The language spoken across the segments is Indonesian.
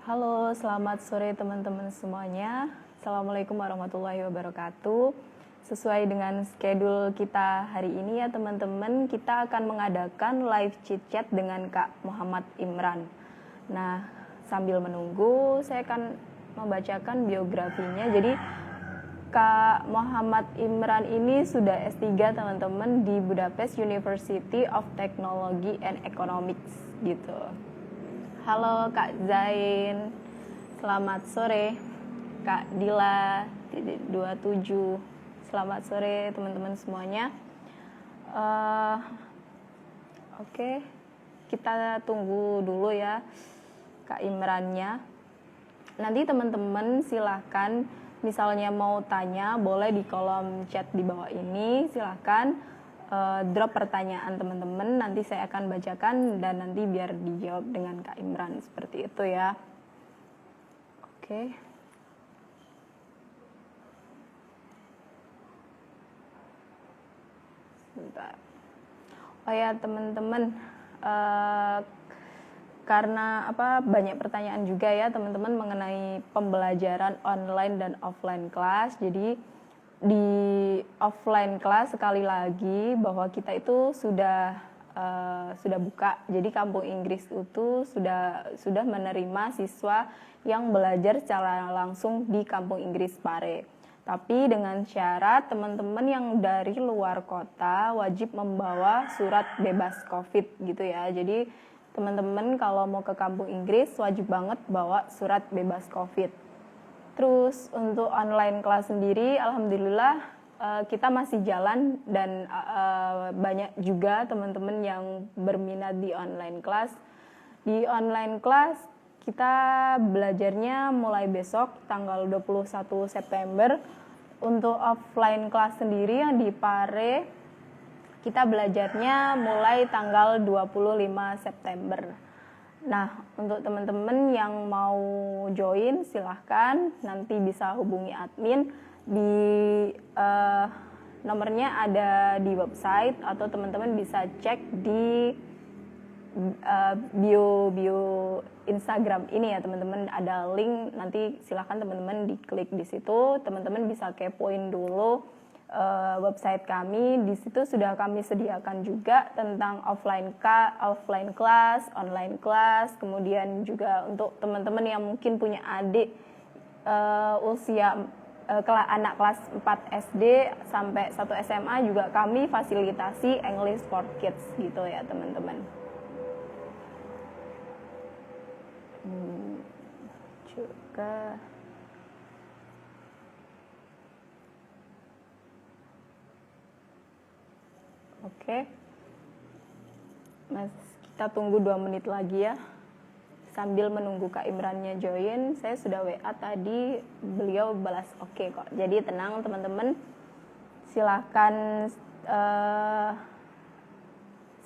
Halo, selamat sore teman-teman semuanya. Assalamualaikum warahmatullahi wabarakatuh. Sesuai dengan schedule kita hari ini ya teman-teman, kita akan mengadakan live chit-chat dengan Kak Muhammad Imran. Nah, sambil menunggu, saya akan membacakan biografinya. Jadi, Kak Muhammad Imran ini sudah S3 teman-teman di Budapest University of Technology and Economics gitu. Halo Kak Zain, selamat sore. Kak Dila 27, selamat sore teman-teman semuanya. Oke, kita tunggu dulu ya Kak Imrannya. Nanti teman-teman silahkan, misalnya mau tanya boleh di kolom chat di bawah ini, silahkan drop pertanyaan teman-teman, nanti saya akan bacakan dan nanti biar dijawab dengan Kak Imran, seperti itu ya. Oke. Sebentar. Oh ya teman-teman, karena banyak pertanyaan juga ya teman-teman mengenai pembelajaran online dan offline class. Jadi di offline class sekali lagi bahwa kita itu sudah buka. Jadi Kampung Inggris itu sudah menerima siswa yang belajar secara langsung di Kampung Inggris Pare. Tapi dengan syarat teman-teman yang dari luar kota wajib membawa surat bebas COVID gitu ya. Jadi teman-teman kalau mau ke Kampung Inggris wajib banget bawa surat bebas COVID. Terus untuk online kelas sendiri, alhamdulillah kita masih jalan dan banyak juga teman-teman yang berminat di online kelas. Di online kelas kita belajarnya mulai besok tanggal 21 September. Untuk offline kelas sendiri yang di Pare, kita belajarnya mulai tanggal 25 September. Nah, untuk teman-teman yang mau join silahkan nanti bisa hubungi admin di nomornya ada di website atau teman-teman bisa cek di bio Instagram ini ya teman-teman, ada link, nanti silahkan teman-teman diklik di situ, teman-teman bisa kepoin dulu website kami. Di situ sudah kami sediakan juga tentang offline class, online class, kemudian juga untuk teman-teman yang mungkin punya adik usia anak kelas 4 SD sampai 1 SMA juga kami fasilitasi English for Kids gitu ya teman-teman. Juga Oke, Mas, kita tunggu 2 menit lagi ya. Sambil menunggu Kak Imrannya join, saya sudah WA tadi, beliau balas oke kok. Jadi tenang teman-teman, silahkan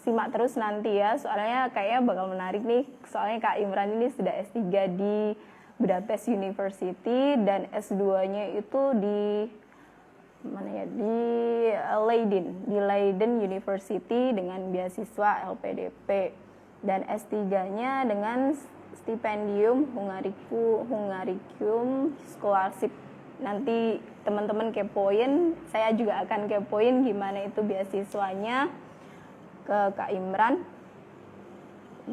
simak terus nanti ya. Soalnya kayaknya bakal menarik nih. Soalnya Kak Imran ini sudah S3 di Budapest University dan S2-nya itu di Leiden University dengan beasiswa LPDP, dan S3-nya dengan stipendium Hungaricum Scholarship. Nanti teman-teman kepoin, saya juga akan kepoin gimana itu beasiswanya ke Kak Imran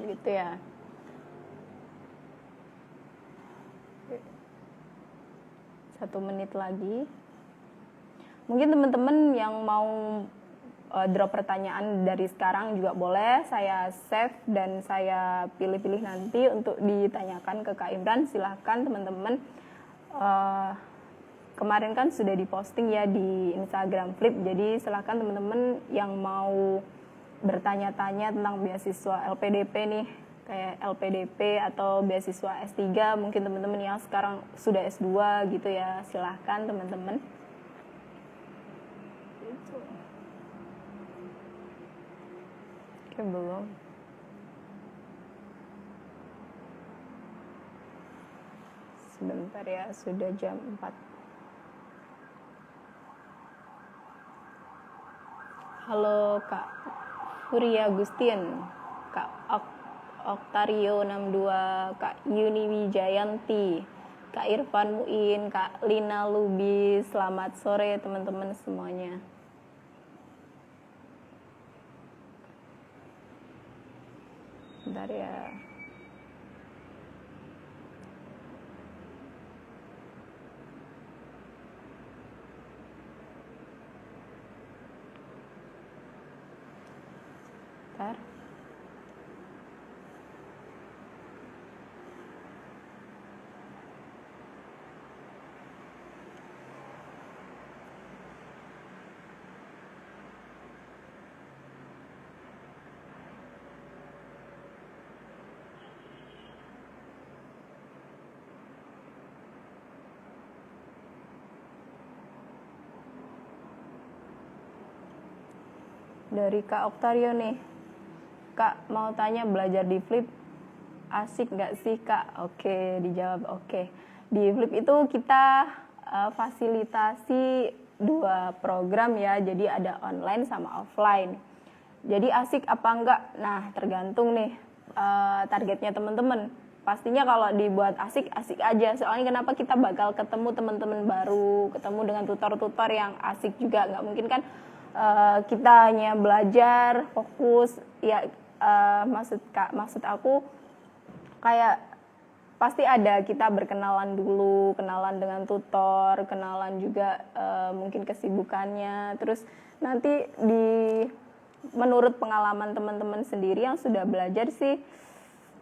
gitu ya. Satu menit lagi. Mungkin teman-teman yang mau drop pertanyaan dari sekarang juga boleh, saya save dan saya pilih-pilih nanti untuk ditanyakan ke Kak Imran. Silahkan teman-teman, kemarin kan sudah diposting ya di Instagram Flip, jadi silahkan teman-teman yang mau bertanya-tanya tentang beasiswa LPDP nih, kayak LPDP atau beasiswa S3, mungkin teman-teman yang sekarang sudah S2 gitu ya, silahkan teman-teman. Oke, belum. Sebentar ya, sudah jam 4. Halo Kak Furia Agustin, Kak Oktario 62, Kak Yuni Wijayanti, Kak Irfan Muin, Kak Lina Lubis. Selamat sore teman-teman semuanya. Bentar ya. Bentar. Dari Kak Oktario nih, Kak mau tanya belajar di Flip asik nggak sih Kak? Oke, dijawab oke. Di Flip itu kita fasilitasi 2 program ya, jadi ada online sama offline. Jadi asik apa enggak? Nah tergantung nih targetnya teman-teman. Pastinya kalau dibuat asik, asik aja. Soalnya kenapa kita bakal ketemu teman-teman baru, ketemu dengan tutor-tutor yang asik juga. Nggak mungkin kan kita hanya belajar fokus ya. Maksud aku kayak pasti ada kita berkenalan dulu, kenalan dengan tutor, kenalan juga mungkin kesibukannya. Terus nanti menurut pengalaman teman-teman sendiri yang sudah belajar sih,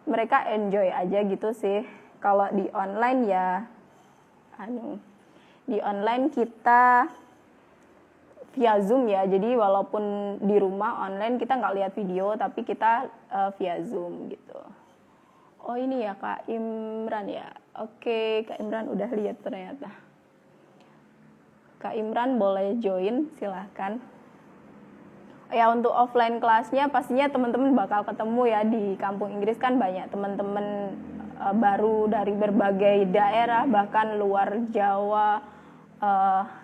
mereka enjoy aja gitu sih. Kalau di online ya, di online kita via Zoom ya, jadi walaupun di rumah online kita nggak lihat video, tapi kita via Zoom gitu. Oh ini ya Kak Imran ya, oke Kak Imran udah lihat ternyata. Kak Imran boleh join silahkan. Ya untuk offline kelasnya pastinya teman-teman bakal ketemu ya, di kampung Inggris kan banyak teman-teman baru dari berbagai daerah, bahkan luar Jawa,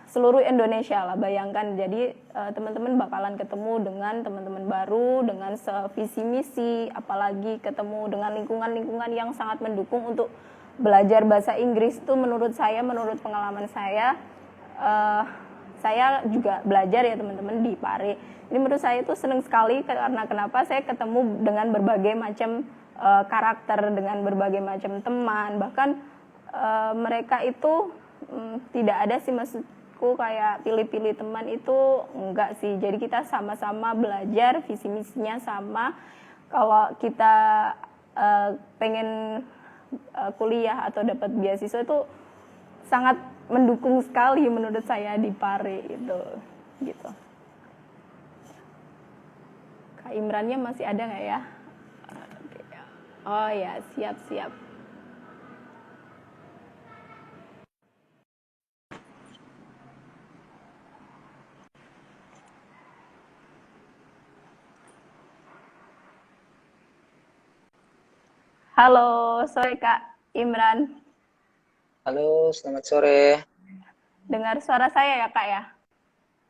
seluruh Indonesia lah bayangkan. Jadi teman-teman bakalan ketemu dengan teman-teman baru dengan sevisi misi, apalagi ketemu dengan lingkungan-lingkungan yang sangat mendukung untuk belajar bahasa Inggris. Itu menurut pengalaman saya juga belajar ya teman-teman di Pare. Ini menurut saya itu senang sekali karena kenapa saya ketemu dengan berbagai macam karakter, dengan berbagai macam teman, bahkan mereka itu tidak ada sih, maksudku kayak pilih-pilih teman itu enggak sih. Jadi kita sama-sama belajar, visi misinya sama. Kalau kita pengen kuliah atau dapat beasiswa itu sangat mendukung sekali menurut saya di Pare itu gitu. Kak Imrannya masih ada nggak ya? Oh ya, siap. Halo, sore Kak Imran. Halo, selamat sore. Dengar suara saya ya Kak ya?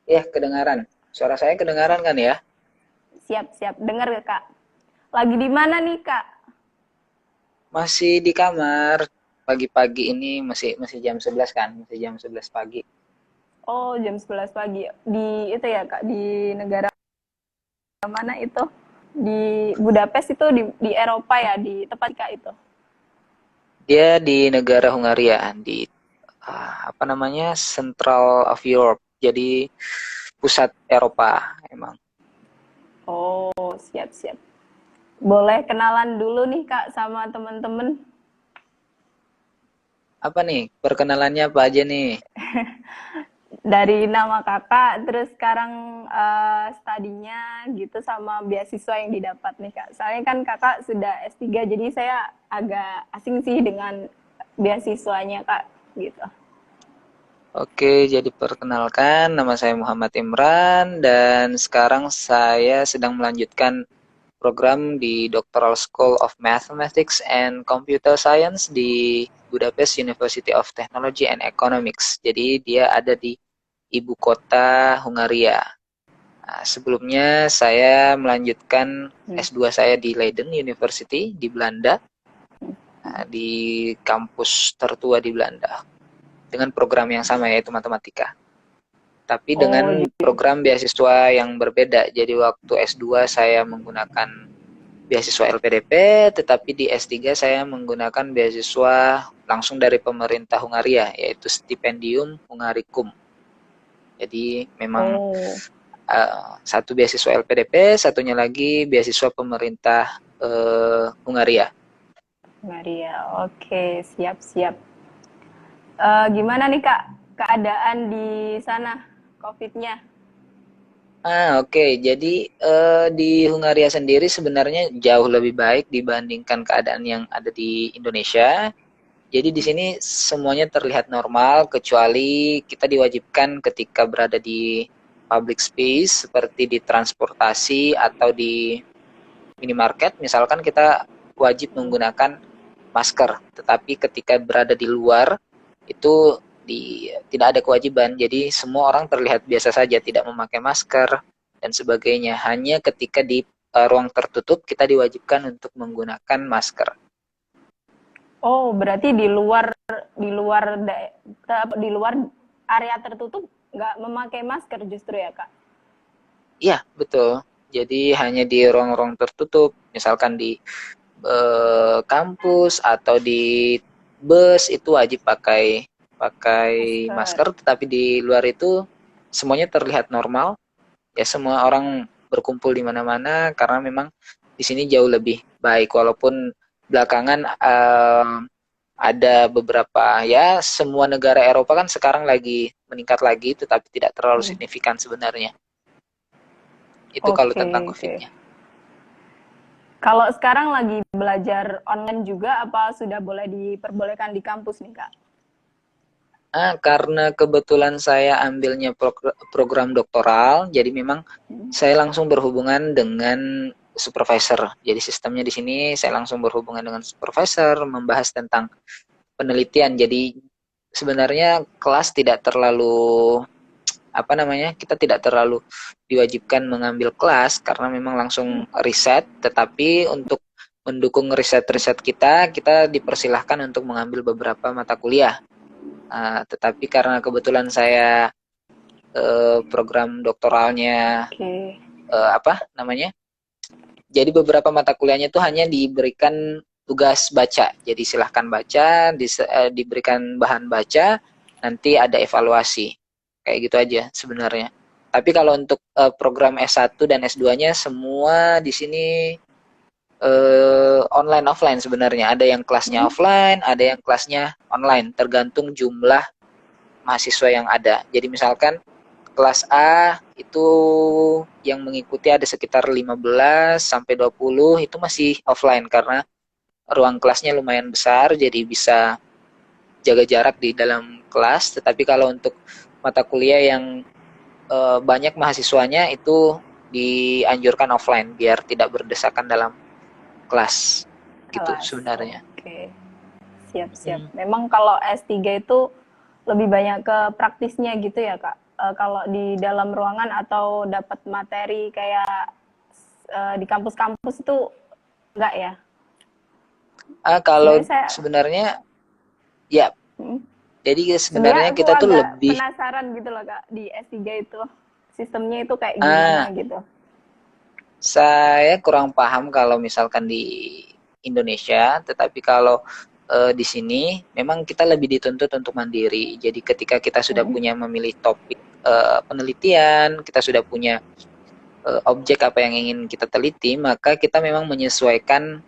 Ya, kedengaran. Suara saya kedengaran kan ya? Siap. Dengar ya Kak? Lagi di mana nih Kak? Masih di kamar. Pagi-pagi ini masih jam 11 kan? Masih jam 11 pagi. Oh, jam 11 pagi. Di itu ya Kak, di negara mana itu? Di Budapest itu di Eropa ya, di tempat Kak itu. Dia di negara Hungaria, di apa namanya? Central of Europe. Jadi pusat Eropa emang. Oh, siap. Boleh kenalan dulu nih Kak sama teman-teman. Apa nih? Perkenalannya apa aja nih? Dari nama Kakak, terus sekarang studinya gitu sama beasiswa yang didapat nih Kak. Soalnya kan Kakak sudah S3, jadi saya agak asing sih dengan beasiswanya Kak gitu. Oke, jadi perkenalkan, nama saya Muhammad Imran dan sekarang saya sedang melanjutkan program di Doctoral School of Mathematics and Computer Science di Budapest University of Technology and Economics. Jadi dia ada di ibu kota Hungaria. Nah, sebelumnya saya melanjutkan S2 saya di Leiden University di Belanda, di kampus tertua di Belanda, dengan program yang sama yaitu matematika. Tapi dengan program beasiswa yang berbeda. Jadi waktu S2 saya menggunakan beasiswa LPDP, tetapi di S3 saya menggunakan beasiswa langsung dari pemerintah Hungaria, yaitu Stipendium Hungaricum. Jadi memang satu beasiswa LPDP, satunya lagi beasiswa pemerintah Hungaria. Hungaria, oke, siap-siap. Gimana nih Kak keadaan di sana COVID-nya? Oke. Jadi di Hungaria sendiri sebenarnya jauh lebih baik dibandingkan keadaan yang ada di Indonesia. Jadi di sini semuanya terlihat normal kecuali kita diwajibkan ketika berada di public space seperti di transportasi atau di minimarket, misalkan kita wajib menggunakan masker. Tetapi ketika berada di luar itu tidak ada kewajiban. Jadi semua orang terlihat biasa saja, tidak memakai masker dan sebagainya. Hanya ketika di ruang tertutup kita diwajibkan untuk menggunakan masker. Oh, berarti di luar area tertutup nggak memakai masker justru ya Kak? Iya, betul. Jadi hanya di ruang-ruang tertutup, misalkan di kampus atau di bus itu wajib pakai pakai masker, tetapi di luar itu semuanya terlihat normal. Ya semua orang berkumpul di mana-mana karena memang di sini jauh lebih baik walaupun belakangan ada beberapa ya semua negara Eropa kan sekarang lagi meningkat lagi tetapi tidak terlalu signifikan sebenarnya. Itu kalau tentang COVID-nya. Kalau sekarang lagi belajar online juga, apa sudah boleh diperbolehkan di kampus nih, Kak? Karena kebetulan saya ambilnya program doktoral, jadi memang saya langsung berhubungan dengan supervisor. Jadi sistemnya di sini saya langsung berhubungan dengan supervisor, membahas tentang penelitian. Jadi sebenarnya kelas tidak terlalu kita tidak terlalu diwajibkan mengambil kelas karena memang langsung riset, tetapi untuk mendukung riset-riset kita dipersilahkan untuk mengambil beberapa mata kuliah. Tetapi karena kebetulan saya program doktoralnya jadi beberapa mata kuliahnya itu hanya diberikan tugas baca. Jadi silahkan baca, diberikan bahan baca, nanti ada evaluasi. Kayak gitu aja sebenarnya. Tapi kalau untuk program S1 dan S2-nya semua di sini online offline sebenarnya. Ada yang kelasnya offline, ada yang kelasnya online, tergantung jumlah mahasiswa yang ada. Jadi misalkan kelas A itu yang mengikuti ada sekitar 15 sampai 20 itu masih offline karena ruang kelasnya lumayan besar jadi bisa jaga jarak di dalam kelas. Tetapi kalau untuk mata kuliah yang banyak mahasiswanya itu dianjurkan offline biar tidak berdesakan dalam kelas gitu sebenarnya. Oke. Siap-siap. Memang kalau S3 itu lebih banyak ke praktisnya gitu ya, Kak? Kalau di dalam ruangan atau dapat materi kayak di kampus-kampus itu enggak ya? Kalau sebenarnya ya jadi sebenarnya kita tuh lebih penasaran gitu loh Kak di S3 itu sistemnya itu kayak gimana gitu. Saya kurang paham kalau misalkan di Indonesia, tetapi kalau di sini memang kita lebih dituntut untuk mandiri. Jadi ketika kita sudah punya memilih topik penelitian, kita sudah punya objek apa yang ingin kita teliti, maka kita memang menyesuaikan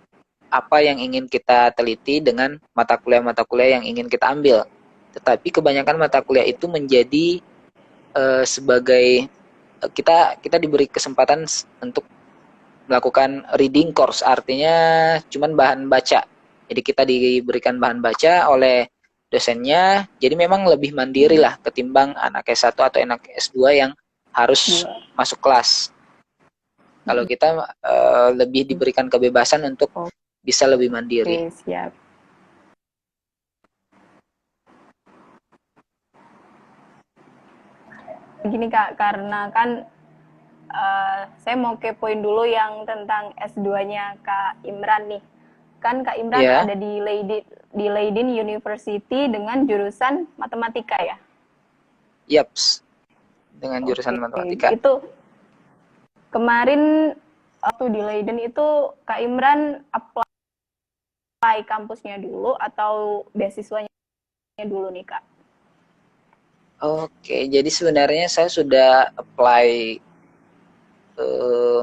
apa yang ingin kita teliti dengan mata kuliah-mata kuliah yang ingin kita ambil. Tetapi kebanyakan mata kuliah itu menjadi sebagai kita diberi kesempatan untuk melakukan reading course, artinya cuman bahan baca. Jadi kita diberikan bahan baca oleh dosennya, jadi memang lebih mandiri lah ketimbang anak S1 atau anak S2 yang harus masuk kelas. Kalau kita lebih diberikan kebebasan untuk bisa lebih mandiri. Oke, siap. Begini Kak, karena kan saya mau kepoin dulu yang tentang S2-nya Kak Imran nih. Kan Kak Imran Ya, ada di Leiden University dengan jurusan matematika ya? yaps, dengan jurusan Oke, matematika. itu kemarin waktu di Leiden itu Kak Imran apply kampusnya dulu atau beasiswanya dulu nih Kak? Oke, jadi sebenarnya saya sudah apply eh,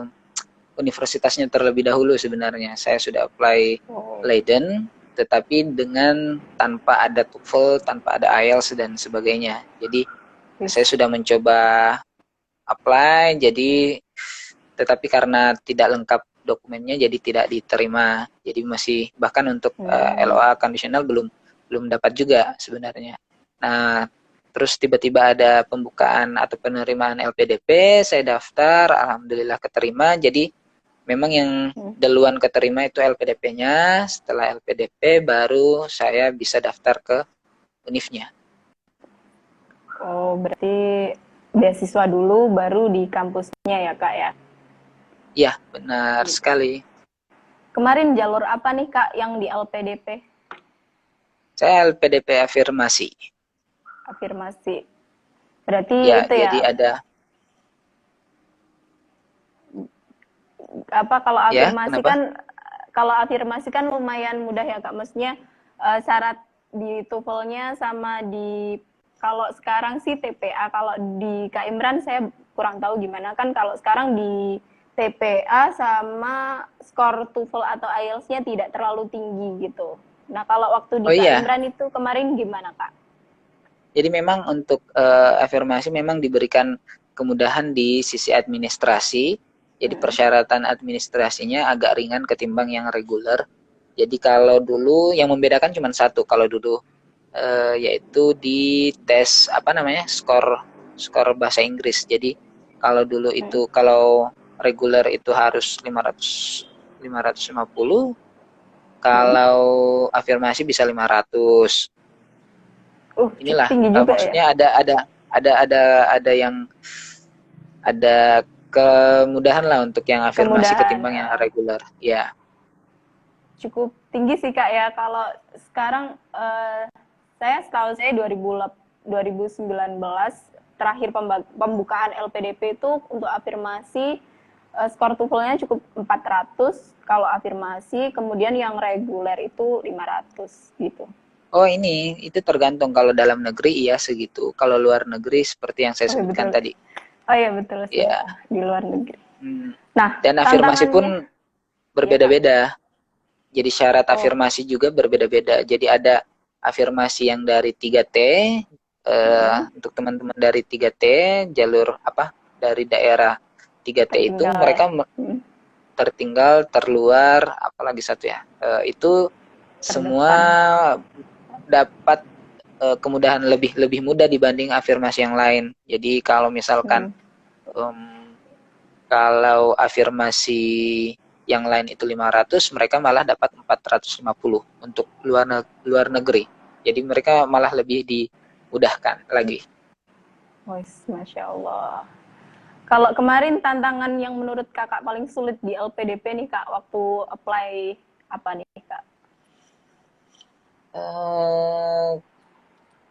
universitasnya terlebih dahulu sebenarnya. Saya sudah apply Oh, Leiden, tetapi dengan tanpa ada TOEFL, tanpa ada IELTS dan sebagainya. Jadi saya wis. sudah mencoba apply, jadi tetapi karena tidak lengkap dokumennya, jadi tidak diterima. Jadi masih bahkan untuk Hmm. LOA kondisional belum belum dapat juga sebenarnya. Nah, terus tiba-tiba ada pembukaan atau penerimaan LPDP, saya daftar, alhamdulillah keterima. Jadi memang yang Hmm. duluan keterima itu LPDP-nya, setelah LPDP baru saya bisa daftar ke UNIF-nya. Oh, berarti beasiswa dulu baru di kampusnya ya Kak ya? Ya, benar sekali. Kemarin jalur apa nih Kak yang di LPDP? Saya LPDP afirmasi. Afirmasi. Berarti Ya, itu jadi ya, ada apa ya, kenapa? kalau afirmasi kan lumayan mudah ya Kak. Maksudnya syarat di TOEFL-nya sama di kalau sekarang sih TPA, kalau di Kak Imran saya kurang tahu gimana kan kalau sekarang di TPA sama skor TOEFL atau IELTS-nya tidak terlalu tinggi gitu. Nah, kalau waktu di Oh Kak iya, Imran itu kemarin gimana Kak? jadi memang untuk afirmasi memang diberikan kemudahan di sisi administrasi. Jadi Hmm. persyaratan administrasinya agak ringan ketimbang yang reguler. Jadi kalau dulu yang membedakan cuma satu, kalau dulu yaitu di tes apa namanya skor skor bahasa Inggris. Jadi kalau dulu Hmm. itu kalau reguler itu harus 550, Hmm. kalau afirmasi bisa 500. Cukup Inilah tinggi juga ya. maksudnya ada yang ada kemudahan lah untuk yang afirmasi Kemudahan ketimbang yang reguler. Ya, cukup tinggi sih Kak ya. Kalau sekarang saya setahu saya 2019 terakhir pembukaan LPDP itu untuk afirmasi skor TOEFL-nya cukup 400 kalau afirmasi, kemudian yang reguler itu 500 gitu. oh ini itu tergantung, kalau dalam negeri iya segitu, kalau luar negeri seperti yang saya Oh iya sebutkan betul. tadi. Oh iya betul sih Ya, di luar negeri. hmm. Nah, Dan afirmasi tantangannya pun iya Kak. berbeda-beda. Jadi syarat Oh. afirmasi juga berbeda-beda. Jadi ada afirmasi yang dari 3T, Mm-mm. untuk teman-teman dari 3T, jalur apa, dari daerah 3T itu Tertinggal ya. mereka Mm. tertinggal, terluar, apalagi satu ya, itu semua Terdepan. dapat kemudahan lebih lebih mudah dibanding afirmasi yang lain. Jadi kalau misalkan Mm. um, kalau afirmasi yang lain itu 500, mereka malah dapat 450 untuk luar negeri. Jadi mereka malah lebih dimudahkan lagi. Masya Allah. Kalau kemarin tantangan yang menurut kakak paling sulit di LPDP nih kak, waktu apply apa nih kak? Eh,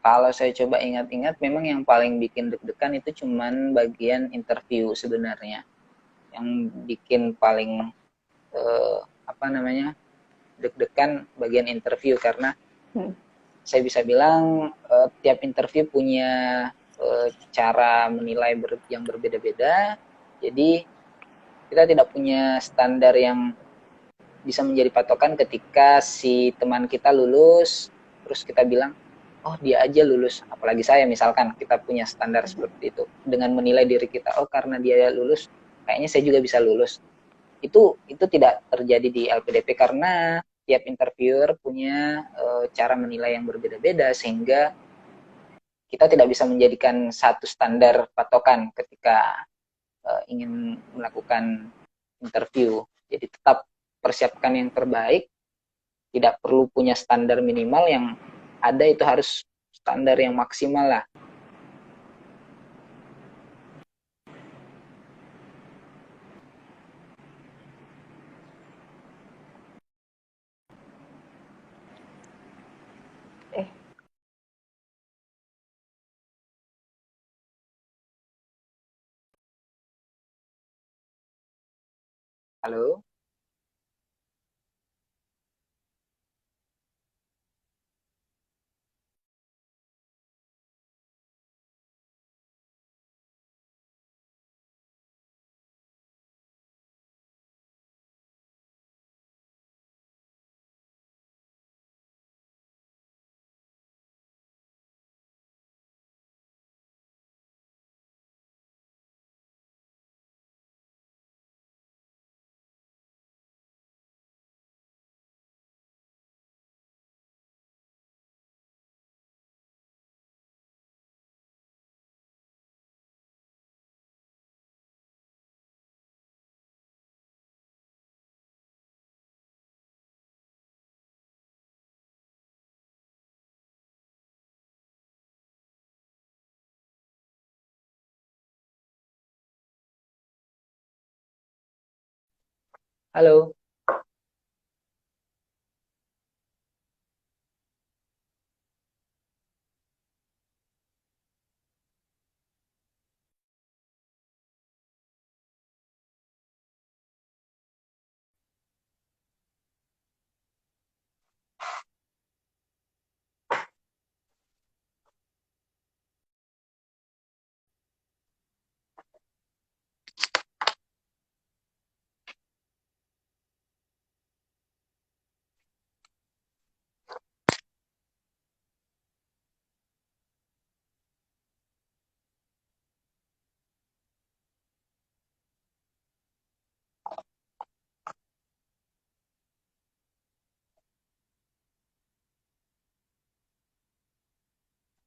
Kalau saya coba ingat-ingat, memang yang paling bikin deg-degan itu cuman bagian interview sebenarnya. Yang bikin paling eh, apa namanya, deg-degan bagian interview, karena Hmm. saya bisa bilang tiap interview punya cara menilai yang berbeda-beda. Jadi kita tidak punya standar yang bisa menjadi patokan ketika si teman kita lulus, terus kita bilang, oh dia aja lulus, apalagi saya misalkan, kita punya standar seperti itu. Dengan menilai diri kita, oh karena dia lulus, kayaknya saya juga bisa lulus. Itu tidak terjadi di LPDP karena tiap interviewer punya cara menilai yang berbeda-beda, sehingga kita tidak bisa menjadikan satu standar patokan ketika ingin melakukan interview. Jadi tetap persiapkan yang terbaik, tidak perlu punya standar minimal, yang ada itu harus standar yang maksimal lah. Halo? Halo?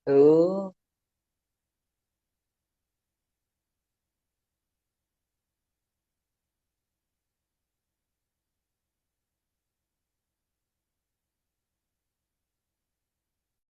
Halo?